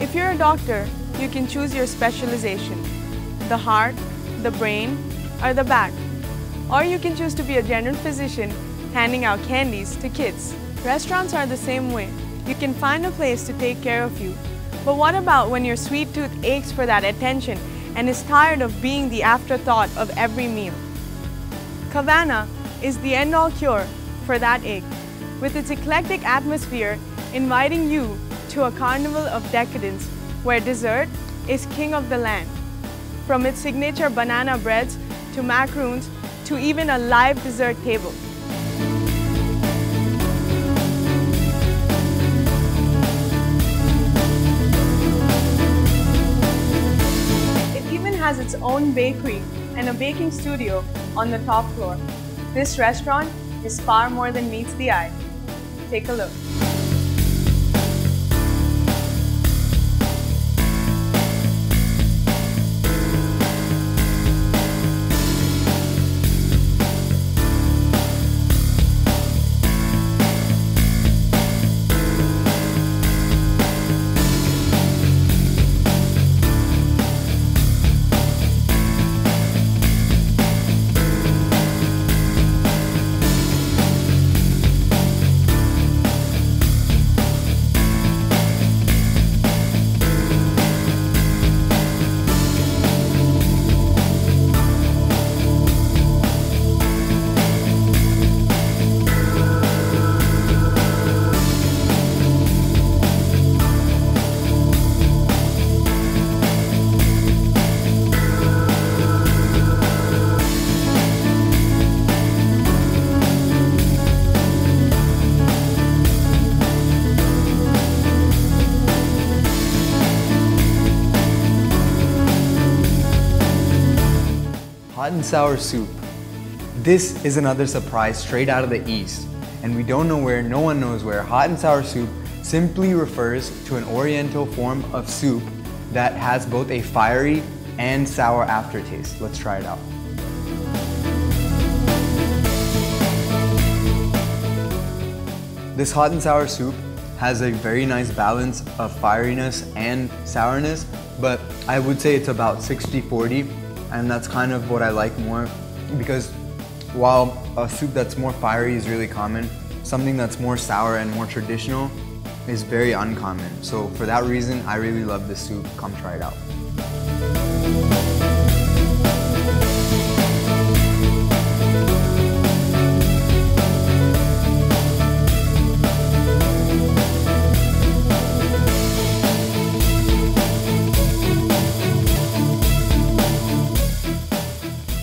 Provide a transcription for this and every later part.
If you're a doctor, you can choose your specialization, the heart, the brain, or the back. Or you can choose to be a general physician handing out candies to kids. Restaurants are the same way. You can find a place to take care of you. But what about when your sweet tooth aches for that attention and is tired of being the afterthought of every meal? Kavanah is the end-all cure for that ache, with its eclectic atmosphere inviting you to a carnival of decadence where dessert is king of the land. From its signature banana breads to macaroons to even a live dessert table. Has its own bakery and a baking studio on the top floor. This restaurant is far more than meets the eye. Take a look. Hot and sour soup. This is another surprise straight out of the East, and we don't know where, no one knows where. Hot and sour soup simply refers to an oriental form of soup that has both a fiery and sour aftertaste. Let's try it out. This hot and sour soup has a very nice balance of fieriness and sourness, but I would say it's about 60-40, and that's kind of what I like more, because while a soup that's more fiery is really common, something that's more sour and more traditional is very uncommon. So for that reason, I really love this soup. Come try it out.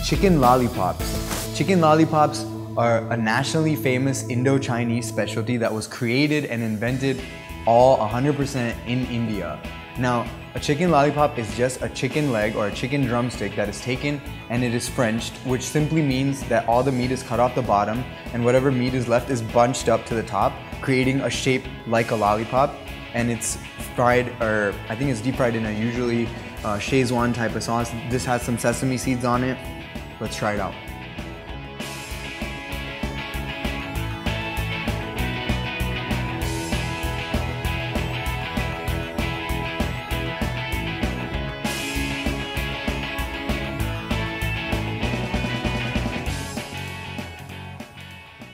Chicken lollipops. Chicken lollipops are a nationally famous Indo-Chinese specialty that was created and invented all 100% in India. Now, a chicken lollipop is just a chicken leg or a chicken drumstick that is taken and it is Frenched, which simply means that all the meat is cut off the bottom and whatever meat is left is bunched up to the top, creating a shape like a lollipop. And it's fried, or I think it's deep fried in a usually Szechuan type of sauce. This has some sesame seeds on it. Let's try it out.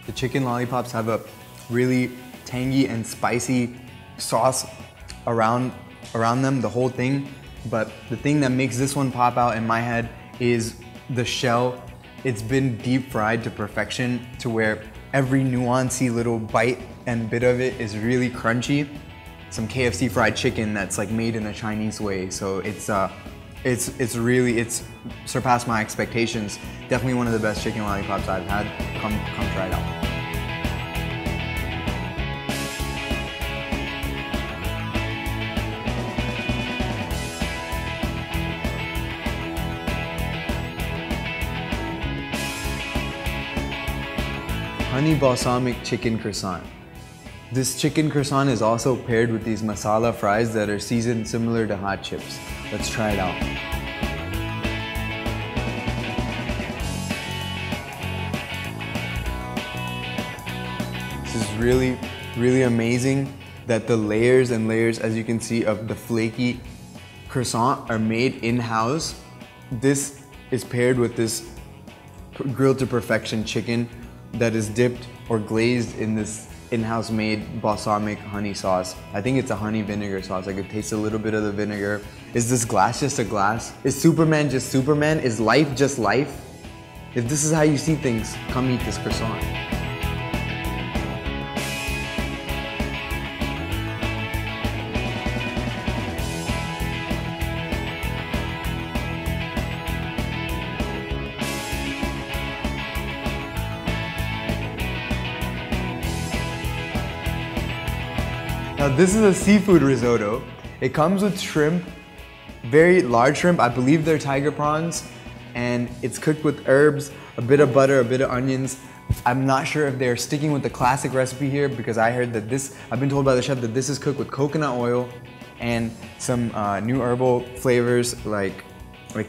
The chicken lollipops have a really tangy and spicy sauce around them, the whole thing. But the thing that makes this one pop out in my head is the shell. It's been deep fried to perfection, to where every nuancy little bite and bit of it is really crunchy. Some KFC fried chicken that's like made in a Chinese way. So it's surpassed my expectations. Definitely one of the best chicken lollipops I've had. Come try it out. Honey balsamic chicken croissant. This chicken croissant is also paired with these masala fries that are seasoned similar to hot chips. Let's try it out. This is really amazing. that the layers and layers, as you can see, of the flaky croissant are made in-house. This is paired with this grilled to perfection chicken that is dipped or glazed in this in-house made balsamic honey sauce. I think it's a honey vinegar sauce. I could taste a little bit of the vinegar. Is this glass just a glass? Is Superman just Superman? Is life just life? If this is how you see things, come eat this croissant. Now this is a seafood risotto. It comes with shrimp, very large shrimp. I believe they're tiger prawns, and it's cooked with herbs, a bit of butter, a bit of onions. I'm not sure if they're sticking with the classic recipe here because I heard that I've been told by the chef that this is cooked with coconut oil and some new herbal flavors like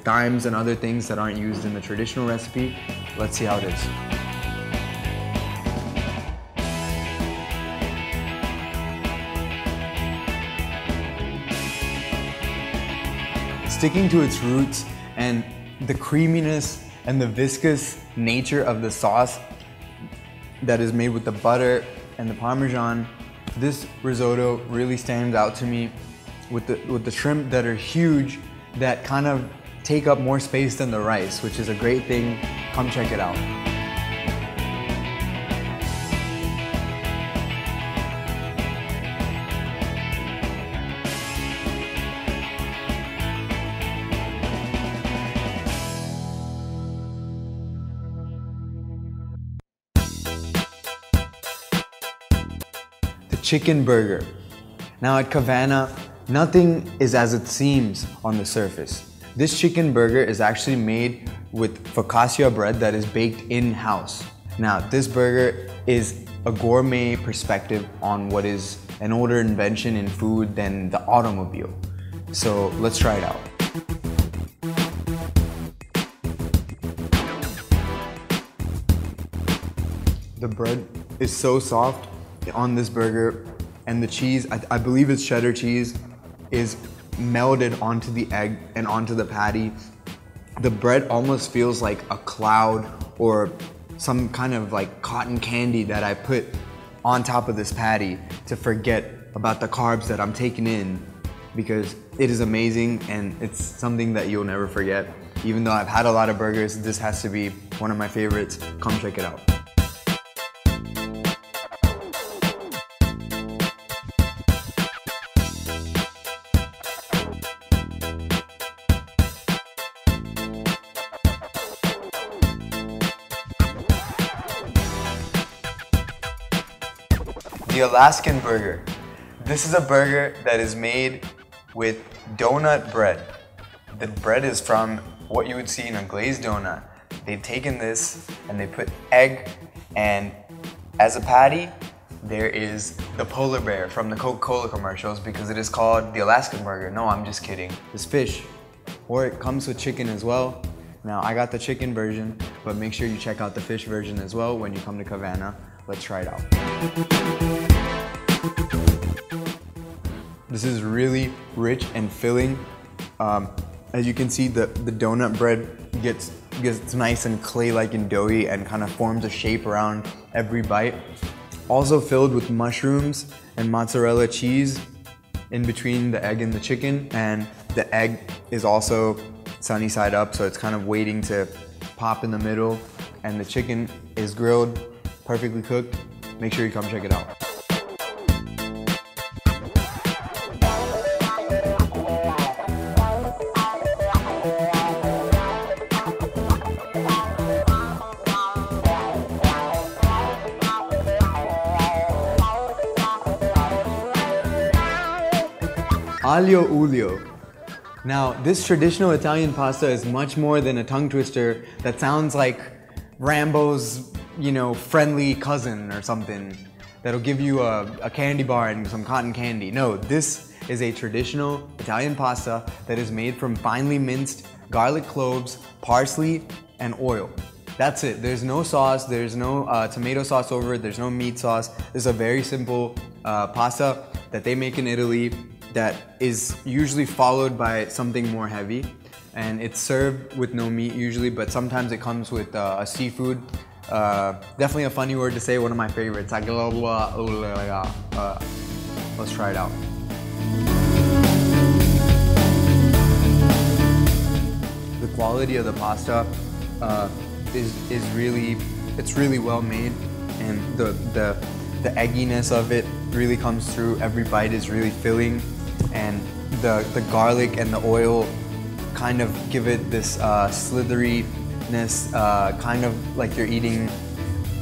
thymes and other things that aren't used in the traditional recipe. Let's see how it is. Sticking to its roots and the creaminess and the viscous nature of the sauce that is made with the butter and the Parmesan, this risotto really stands out to me with the shrimp that are huge, that kind of take up more space than the rice, which is a great thing. Come check it out. Chicken burger. Now at Kavanah, nothing is as it seems on the surface. This chicken burger is actually made with focaccia bread that is baked in-house. Now this burger is a gourmet perspective on what is an older invention in food than the automobile. So let's try it out. The bread is so soft on this burger, and the cheese, I believe it's cheddar cheese, is melded onto the egg and onto the patty. The bread almost feels like a cloud or some kind of like cotton candy that I put on top of this patty to forget about the carbs that I'm taking in, because it is amazing and it's something that you'll never forget. Even though I've had a lot of burgers, this has to be one of my favorites. Come check it out. The Alaskan Burger. This is a burger that is made with donut bread. The bread is from what you would see in a glazed donut. They've taken this and they put egg, and as a patty, there is the polar bear from the Coca-Cola commercials because it is called the Alaskan Burger. No, I'm just kidding. It's fish, or it comes with chicken as well. Now, I got the chicken version, but make sure you check out the fish version as well when you come to Kavanah. Let's try it out. This is really rich and filling. As you can see, the donut bread gets nice and clay-like and doughy and kind of forms a shape around every bite. Also filled with mushrooms and mozzarella cheese in between the egg and the chicken. And the egg is also sunny side up, so it's kind of waiting to pop in the middle. And the chicken is grilled, perfectly cooked. Make sure you come check it out. Aglio olio. Now, this traditional Italian pasta is much more than a tongue twister that sounds like Rambo's, friendly cousin or something that'll give you a candy bar and some cotton candy. No, this is a traditional Italian pasta that is made from finely minced garlic cloves, parsley, and oil. That's it. There's no sauce, there's no tomato sauce over it, there's no meat sauce. This is a very simple pasta that they make in Italy that is usually followed by something more heavy. And it's served with no meat usually, but sometimes it comes with a seafood. Definitely a funny word to say, one of my favorites. Let's try it out. The quality of the pasta is really well made, and the egginess of it really comes through. Every bite is really filling, and the garlic and the oil kind of give it this slitheriness, kind of like you're eating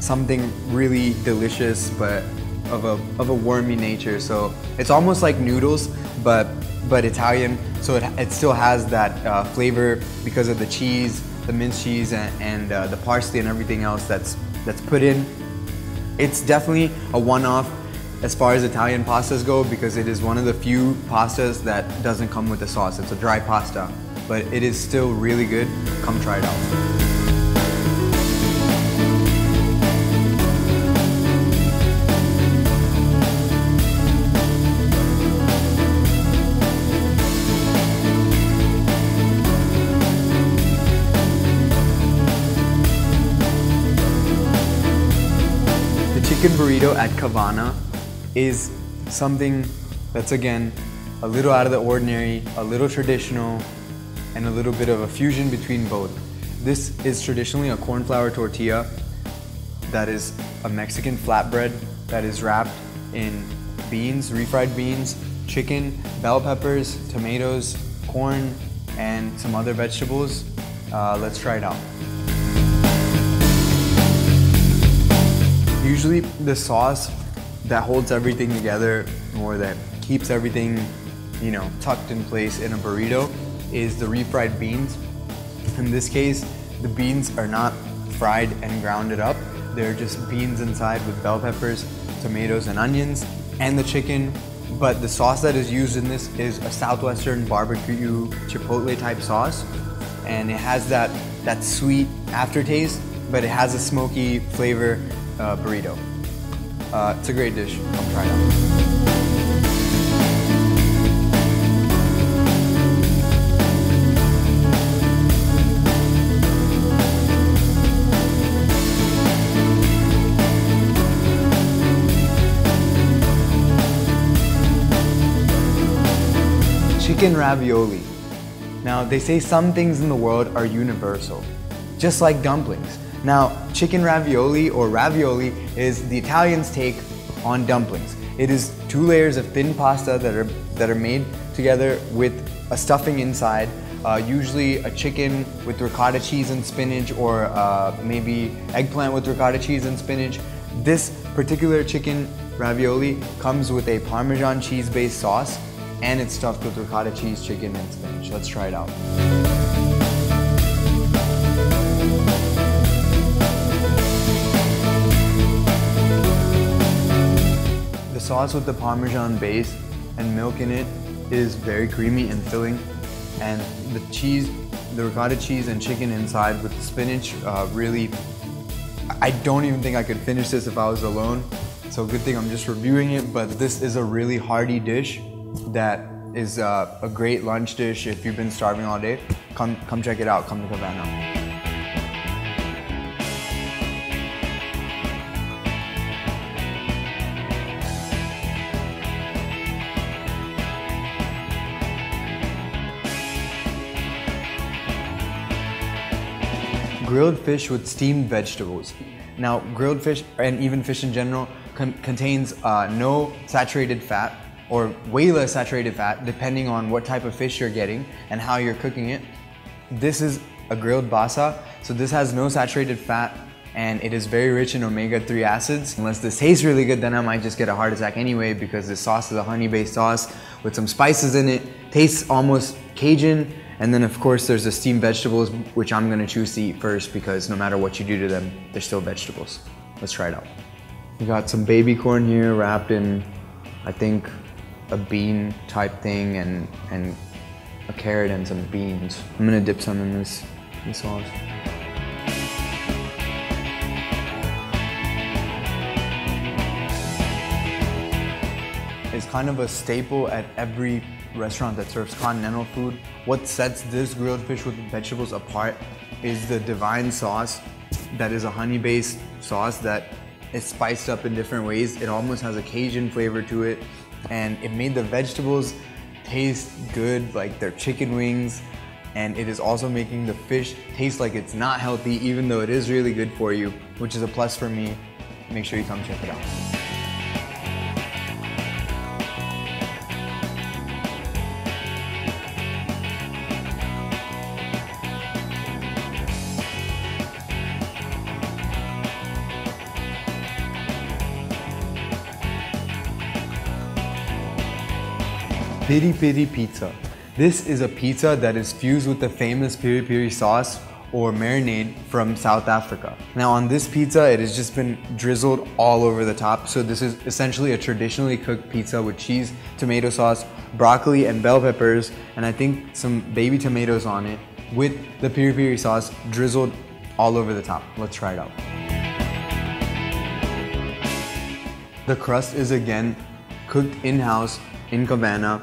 something really delicious, but of a wormy nature. So it's almost like noodles, but Italian. So it still has that flavor because of the cheese, the minced cheese, and the parsley and everything else that's put in. It's definitely a one-off as far as Italian pastas go, because it is one of the few pastas that doesn't come with a sauce. It's a dry pasta, but it is still really good. Come try it out. Chicken burrito at Kavanah is something that's, again, a little out of the ordinary, a little traditional, and a little bit of a fusion between both. This is traditionally a corn flour tortilla that is a Mexican flatbread that is wrapped in beans, refried beans, chicken, bell peppers, tomatoes, corn, and some other vegetables. Let's try it out. Usually the sauce that holds everything together, or that keeps everything, you know, tucked in place in a burrito, is the refried beans. In this case, the beans are not fried and grounded up. They're just beans inside with bell peppers, tomatoes, and onions, and the chicken. But the sauce that is used in this is a Southwestern barbecue chipotle type sauce, and it has that sweet aftertaste, but it has a smoky flavor burrito. It's a great dish. Come try it out. Chicken ravioli. Now, they say some things in the world are universal, just like dumplings. Now, chicken ravioli or ravioli is the Italians' take on dumplings. It is 2 layers of thin pasta that are made together with a stuffing inside, usually a chicken with ricotta cheese and spinach, or maybe eggplant with ricotta cheese and spinach. This particular chicken ravioli comes with a Parmesan cheese-based sauce, and it's stuffed with ricotta cheese, chicken, and spinach. Let's try it out. The sauce with the Parmesan base and milk in it is very creamy and filling, and the cheese, the ricotta cheese and chicken inside with the spinach, really, I don't even think I could finish this if I was alone. So good thing I'm just reviewing it, but this is a really hearty dish that is a great lunch dish if you've been starving all day. Come check it out. Come to Kavanah. Grilled fish with steamed vegetables. Now, grilled fish, and even fish in general, contains no saturated fat, or way less saturated fat, depending on what type of fish you're getting and how you're cooking it. This is a grilled basa, so this has no saturated fat, and it is very rich in omega-3 acids. Unless this tastes really good, then I might just get a heart attack anyway, because this sauce is a honey-based sauce with some spices in it. Tastes almost Cajun. And then of course there's the steamed vegetables, which I'm gonna choose to eat first, because no matter what you do to them, they're still vegetables. Let's try it out. We got some baby corn here wrapped in, I think, a bean type thing, and a carrot and some beans. I'm gonna dip some in this sauce. is kind of a staple at every restaurant that serves continental food. What sets this grilled fish with vegetables apart is the divine sauce that is a honey-based sauce that is spiced up in different ways. It almost has a Cajun flavor to it, and it made the vegetables taste good like they're chicken wings, and it is also making the fish taste like it's not healthy even though it is really good for you, which is a plus for me. Make sure you come check it out. Piri Piri Pizza. This is a pizza that is fused with the famous piri piri sauce or marinade from South Africa. Now on this pizza, it has just been drizzled all over the top. So this is essentially a traditionally cooked pizza with cheese, tomato sauce, broccoli and bell peppers, and I think some baby tomatoes on it with the piri piri sauce drizzled all over the top. Let's try it out. The crust is again cooked in-house in Kavanah,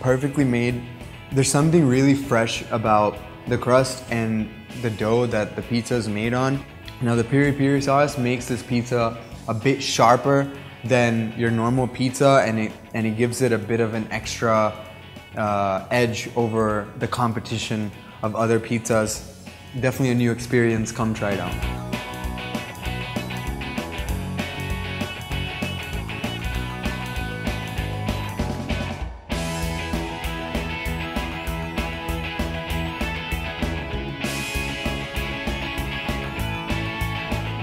perfectly made. There's something really fresh about the crust and the dough that the pizza is made on. Now the piri piri sauce makes this pizza a bit sharper than your normal pizza, and it gives it a bit of an extra edge over the competition of other pizzas. Definitely a new experience. Come try it out.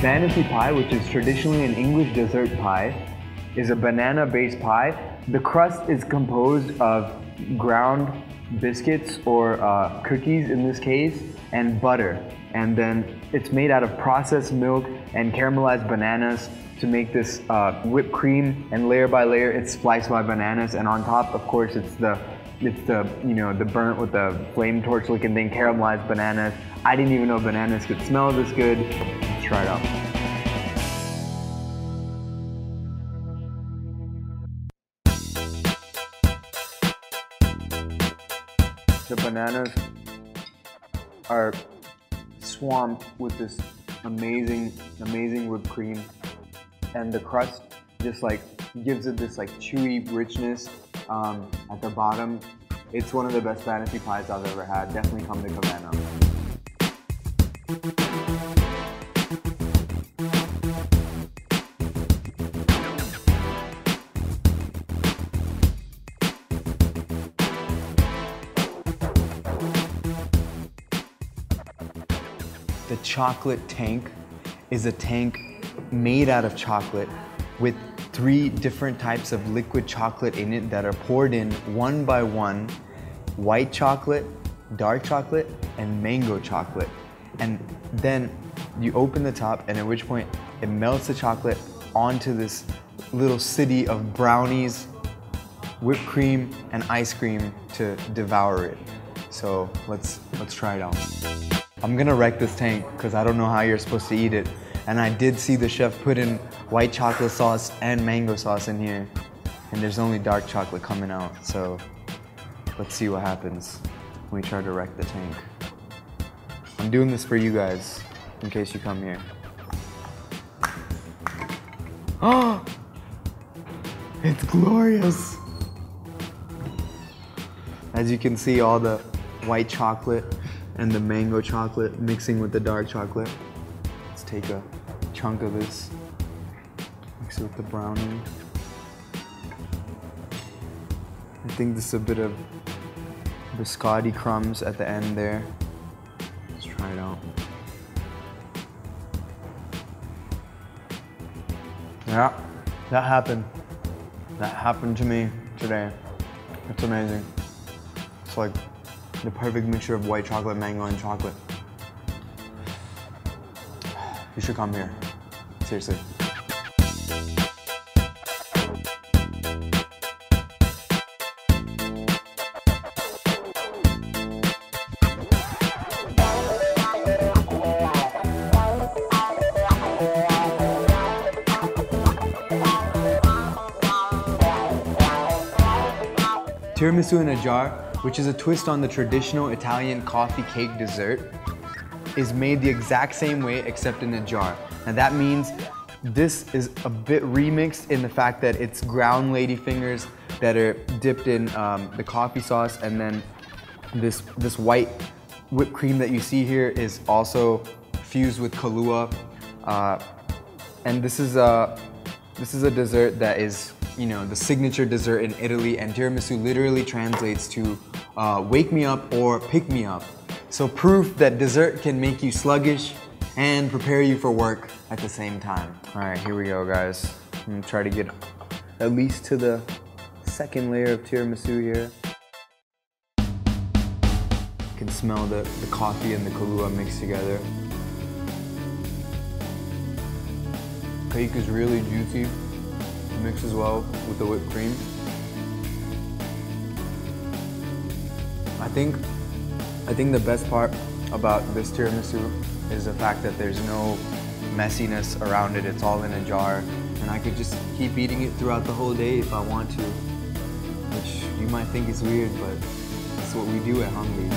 Fantasy pie, which is traditionally an English dessert pie, is a banana-based pie. The crust is composed of ground biscuits or cookies in this case, and butter. And then it's made out of processed milk and caramelized bananas to make this whipped cream, and layer by layer it's spliced by bananas, and on top, of course, it's the burnt with the flame torch looking thing, caramelized bananas. I didn't even know bananas could smell this good. Let's try it out. The bananas are swamped with this amazing whipped cream, and the crust just like gives it this like chewy richness at the bottom. It's one of the best fantasy pies I've ever had. Definitely come to Cabana. The chocolate tank is a tank made out of chocolate with 3 different types of liquid chocolate in it that are poured in one by one: white chocolate, dark chocolate, and mango chocolate. And then you open the top, and at which point it melts the chocolate onto this little city of brownies, whipped cream, and ice cream to devour it. So let's try it out. I'm gonna wreck this tank because I don't know how you're supposed to eat it. And I did see the chef put in white chocolate sauce and mango sauce in here, and there's only dark chocolate coming out. So let's see what happens when we try to wreck the tank. I'm doing this for you guys in case you come here. Oh, it's glorious. As you can see, all the white chocolate and the mango chocolate mixing with the dark chocolate. Let's take a chunk of this, mix it with the brownie. I think this is a bit of biscotti crumbs at the end there. Let's try it out. Yeah, that happened. That happened to me today. It's amazing. It's like the perfect mixture of white chocolate, mango, and chocolate. You should come here. Seriously. Tiramisu in a jar, which is a twist on the traditional Italian coffee cake dessert, is made the exact same way except in a jar. Now that means this is a bit remixed in the fact that it's ground ladyfingers that are dipped in the coffee sauce, and then this white whipped cream that you see here is also fused with Kahlua. And this is a dessert that is, you know, the signature dessert in Italy, and tiramisu literally translates to wake me up or pick me up. So proof that dessert can make you sluggish and prepare you for work at the same time. All right, here we go, guys. I'm gonna try to get at least to the second layer of tiramisu here. You can smell the coffee and the Kahlua mixed together. Cake is really juicy, mixes well with the whipped cream. I think the best part about this tiramisu is the fact that there's no messiness around it. It's all in a jar, and I could just keep eating it throughout the whole day if I want to, which you might think is weird, but that's what we do at Hungree.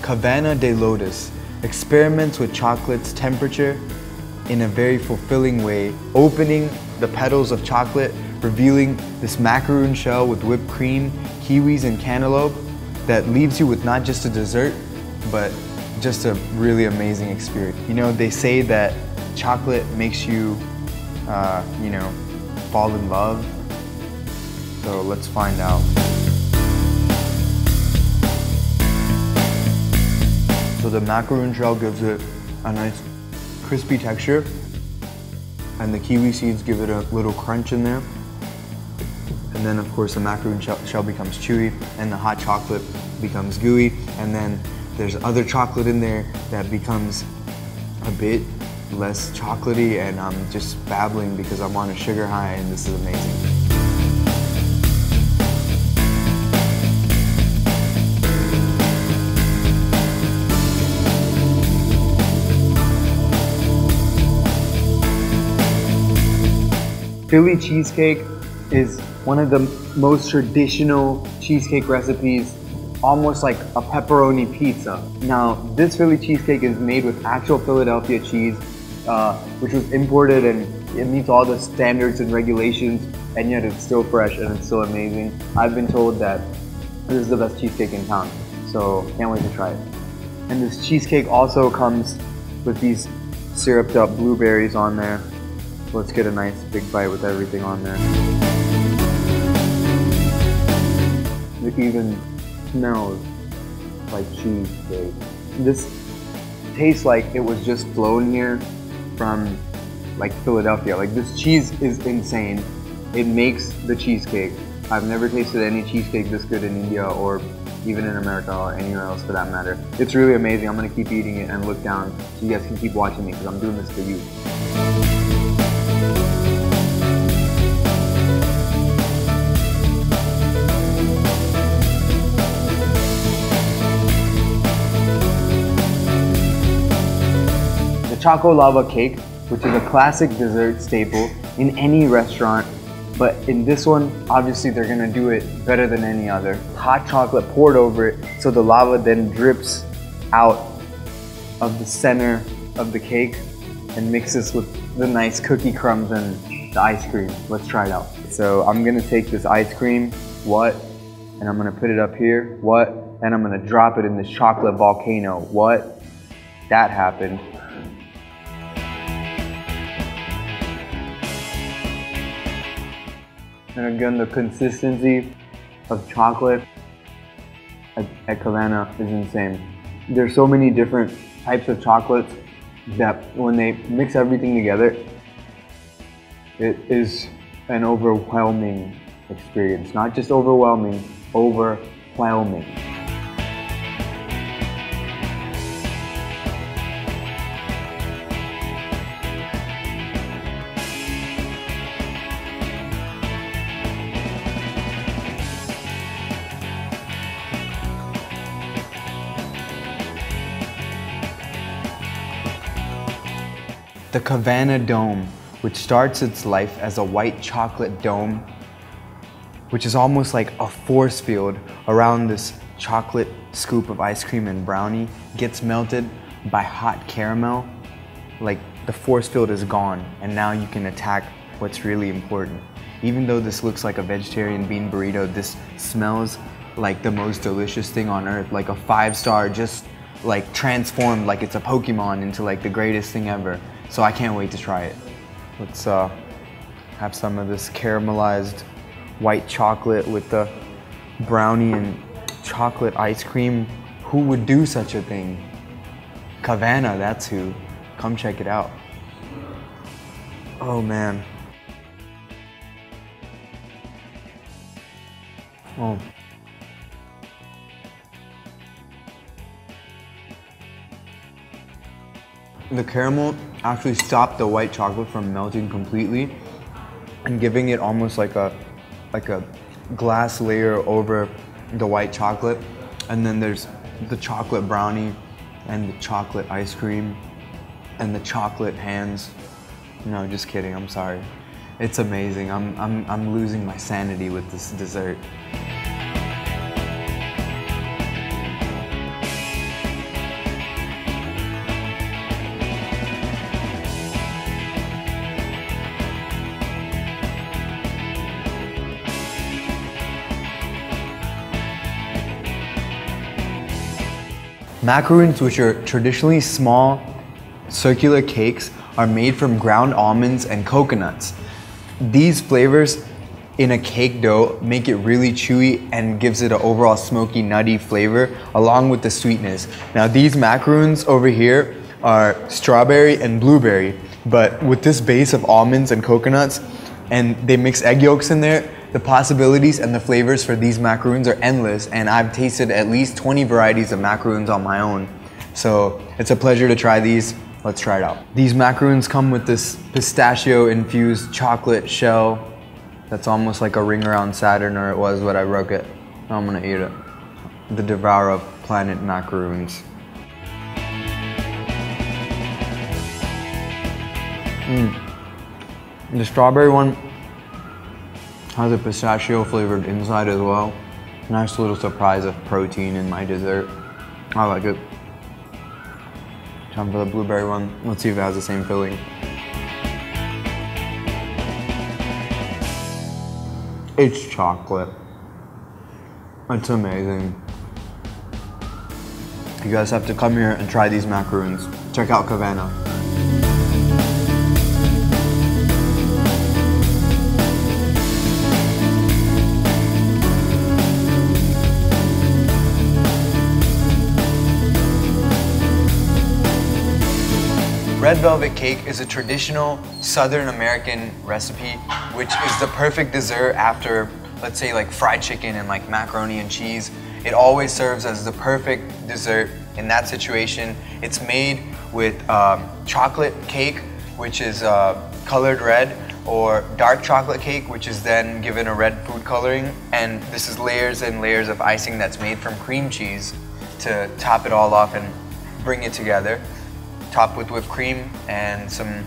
Cabana de Lotus experiments with chocolate's temperature in a very fulfilling way, opening the petals of chocolate, revealing this macaroon shell with whipped cream, kiwis, and cantaloupe that leaves you with not just a dessert, but just a really amazing experience. You know, they say that chocolate makes you, you know, fall in love. So let's find out. So the macaroon shell gives it a nice crispy texture, and the kiwi seeds give it a little crunch in there. And then of course the macaroon shell becomes chewy, and the hot chocolate becomes gooey, and then there's other chocolate in there that becomes a bit less chocolatey, and I'm just babbling because I'm on a sugar high, and this is amazing. Philly cheesecake is one of the most traditional cheesecake recipes, almost like a pepperoni pizza. Now, this Philly cheesecake is made with actual Philadelphia cheese, which was imported, and it meets all the standards and regulations, and yet it's still fresh and it's still amazing. I've been told that this is the best cheesecake in town, so can't wait to try it. And this cheesecake also comes with these syruped up blueberries on there. Let's get a nice big bite with everything on there. It even smells like cheesecake. This tastes like it was just flown here from like Philadelphia. Like, this cheese is insane. It makes the cheesecake. I've never tasted any cheesecake this good in India, or even in America, or anywhere else for that matter. It's really amazing. I'm gonna keep eating it and look down so you guys can keep watching me, because I'm doing this for you. Choco lava cake, which is a classic dessert staple in any restaurant, but in this one, obviously they're gonna do it better than any other. Hot chocolate poured over it, so the lava then drips out of the center of the cake and mixes with the nice cookie crumbs and the ice cream. Let's try it out. So I'm gonna take this ice cream, and I'm gonna put it up here, and I'm gonna drop it in this chocolate volcano, that happened. And again, the consistency of chocolate at Kavanah is insane. There's so many different types of chocolates that when they mix everything together, it is an overwhelming experience. Not just overwhelming, overwhelming. the Cabana Dome, which starts its life as a white chocolate dome, which is almost like a force field around this chocolate scoop of ice cream and brownie, gets melted by hot caramel. Like the force field is gone, and now you can attack what's really important. Even though this looks like a vegetarian bean burrito, this smells like the most delicious thing on earth, like a 5-star, just like transformed like it's a Pokemon into like the greatest thing ever. So I can't wait to try it. Let's have some of this caramelized white chocolate with the brownie and chocolate ice cream. Who would do such a thing? Kavanah, that's who. Come check it out. Oh man. Oh. The caramel actually stopped the white chocolate from melting completely and giving it almost like a glass layer over the white chocolate. And then there's the chocolate brownie and the chocolate ice cream and the chocolate hands. No, just kidding, I'm sorry. It's amazing. I'm losing my sanity with this dessert. Macaroons, which are traditionally small, circular cakes, are made from ground almonds and coconuts. These flavors in a cake dough make it really chewy and gives it an overall smoky, nutty flavor along with the sweetness. Now these macaroons over here are strawberry and blueberry, but with this base of almonds and coconuts, and they mix egg yolks in there, the possibilities and the flavors for these macaroons are endless, and I've tasted at least 20 varieties of macaroons on my own. So it's a pleasure to try these. Let's try it out. These macaroons come with this pistachio-infused chocolate shell that's almost like a ring around Saturn, or it was when I broke it. Now I'm gonna eat it. The devourer of planet macaroons. The strawberry one has a pistachio flavored inside as well. Nice little surprise of protein in my dessert. I like it. Time for the blueberry one. Let's see if it has the same filling. It's chocolate. It's amazing. You guys have to come here and try these macaroons. Check out Kavanah. Red velvet cake is a traditional Southern American recipe, which is the perfect dessert after, let's say, like fried chicken and like macaroni and cheese. It always serves as the perfect dessert in that situation. It's made with chocolate cake, which is colored red, or dark chocolate cake, which is then given a red food coloring. And this is layers and layers of icing that's made from cream cheese to top it all off and bring it together. Topped with whipped cream and some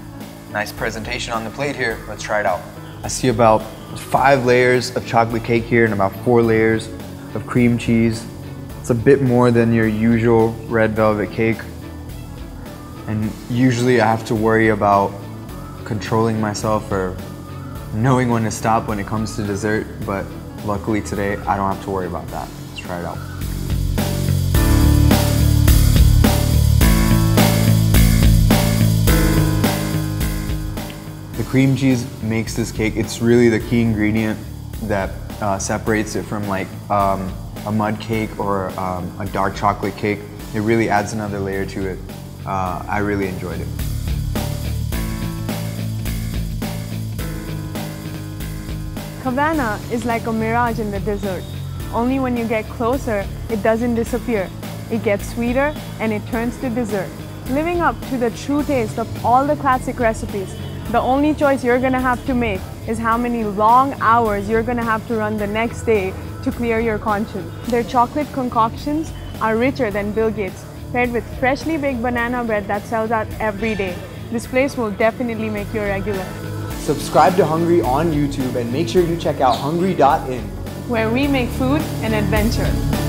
nice presentation on the plate here. Let's try it out. I see about 5 layers of chocolate cake here and about 4 layers of cream cheese. It's a bit more than your usual red velvet cake. And usually I have to worry about controlling myself or knowing when to stop when it comes to dessert, but luckily today I don't have to worry about that. Let's try it out. The cream cheese makes this cake, it's really the key ingredient that separates it from like a mud cake or a dark chocolate cake. It really adds another layer to it. I really enjoyed it. Kavanah is like a mirage in the dessert. Only when you get closer, it doesn't disappear. It gets sweeter and it turns to dessert. Living up to the true taste of all the classic recipes, the only choice you're gonna have to make is how many long hours you're gonna have to run the next day to clear your conscience. Their chocolate concoctions are richer than Bill Gates, paired with freshly baked banana bread that sells out every day. This place will definitely make you a regular, Subscribe to Hungree on YouTube and make sure you check out Hungree.in. where we make food an adventure.